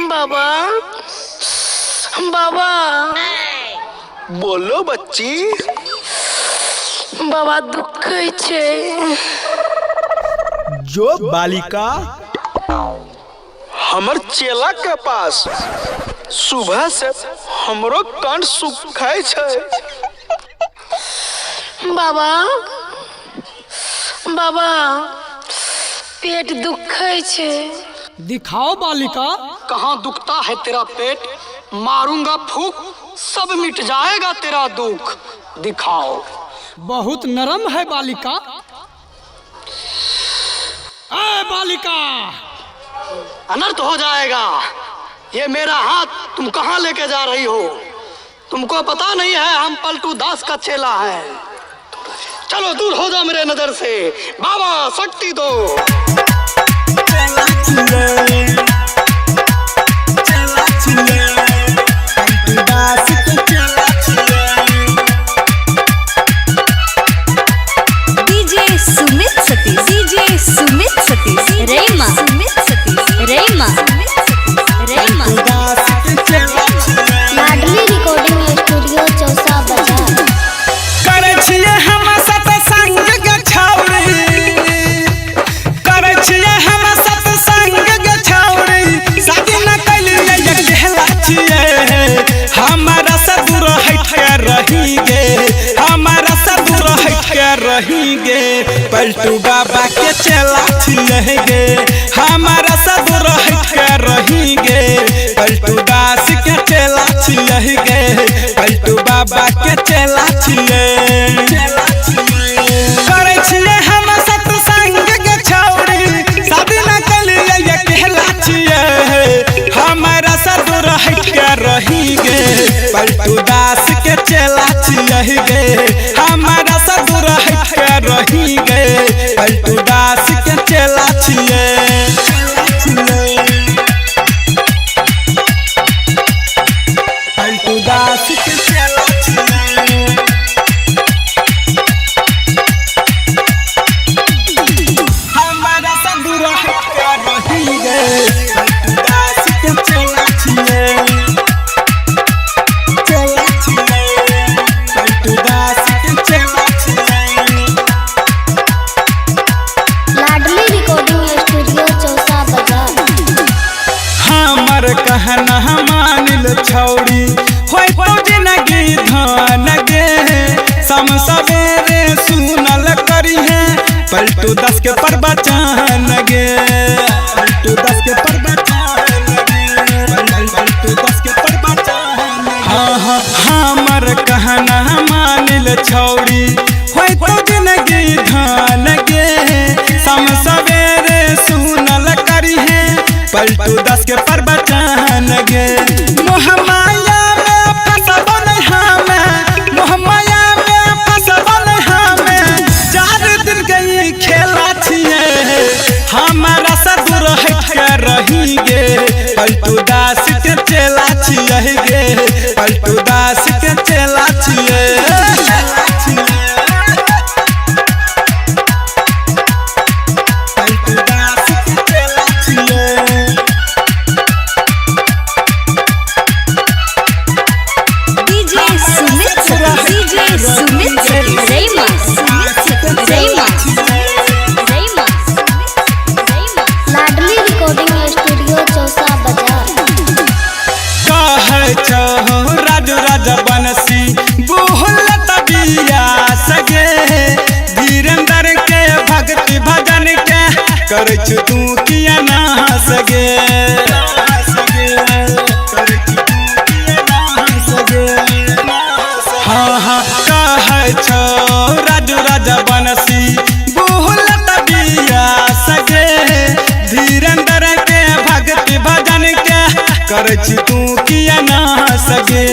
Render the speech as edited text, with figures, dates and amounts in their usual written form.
बाबा बाबा बोलो बच्ची। बाबा दुख छे। जो बालिका हमर चेला के पास सुबह से हमरो कंठ सुखाय छे। बाबा बाबा पेट दुखे छे। दिखाओ बालिका। कहाँ दुखता है तेरा पेट? मारूंगा फूक, सब मिट जाएगा तेरा दुख। दिखाओ। बहुत नरम है बालिका। ए बालिका, अनर्थ हो जाएगा। ये मेरा हाथ तुम कहाँ लेके जा रही हो? तुमको पता नहीं है हम पलटू दास का चेला है। चलो दूर हो जाओ मेरे नजर से। बाबा शक्ति दो। डीजे सुमित सतीश रेमा लाडली रिकॉर्डिंग स्टूडियो चौसा बाजार। करे छिए हम सत्संग के छौरी, करे छिए हम सत्संग के छौरी। शादी न कैलिए ये कहला छिए हमारा से दूर हट के रहीगे, हमारा से दूर हट के रहीगे। पलटू बाबा के चेला छिए गे, हमारा से दूर हट के रहीगे। पलटू दास के चेला छिए गे, पलटू बाबा के चेला छिए। करे छिए हम सत्संग के छौरी, शादी न कैलिए ये कहला छिए हमारा से दूर हट के रहीगे। पलटू दास के चेला छिए गे, हमारा से दूर हट के रहीगे। पलटू दास के चेला छिए। पलटू दास के चेला छिए। हमारा से दूर हट के रहीगे। पलटू दास के चेला छिए। चेला छिए। पलटू दास के चेला छिए। लाडली रिकॉर्डिंग स्टूडियो चौसा बाजार। हमर कहना मानिल छौरी होय तो जिंदगी धान गे। सम सवेरे सुनल करी है पलटू दास के प्रवचन गे। पलटू दास के प्रवचन गे। पलटू दास के प्रवचन। हाँ हमर कहना मानिल छौरी होय तो जिंदगी धान गे। सम सवेरे सुनल करी है पलटू दास के प्रवचन गे। मोहमाया में फसबल हमें, मोहमाया में फसबल हमें। 4 दिन गई खेला छिए हमारा से दूर हट के रहीगे। पलटू दास के चेला छिए गे, पलटू दास के चेला छिए। पलटू दास के चेला छिए। डीजे सुमित रेमा लाडली रिकॉर्डिंग स्टूडियो चौसा बाजार। कहे छहो राजू राजा बनसी बोहलत बिया सगे। धीरेन्द्र के भक्ति भजन के करे छु तू किया ना सगे। हाँ कहे छो राजू राजा बनसी बोहलत बिया सगे। धीरेन्द्र के भक्ति भजन के करे छु तू किया ना सगे।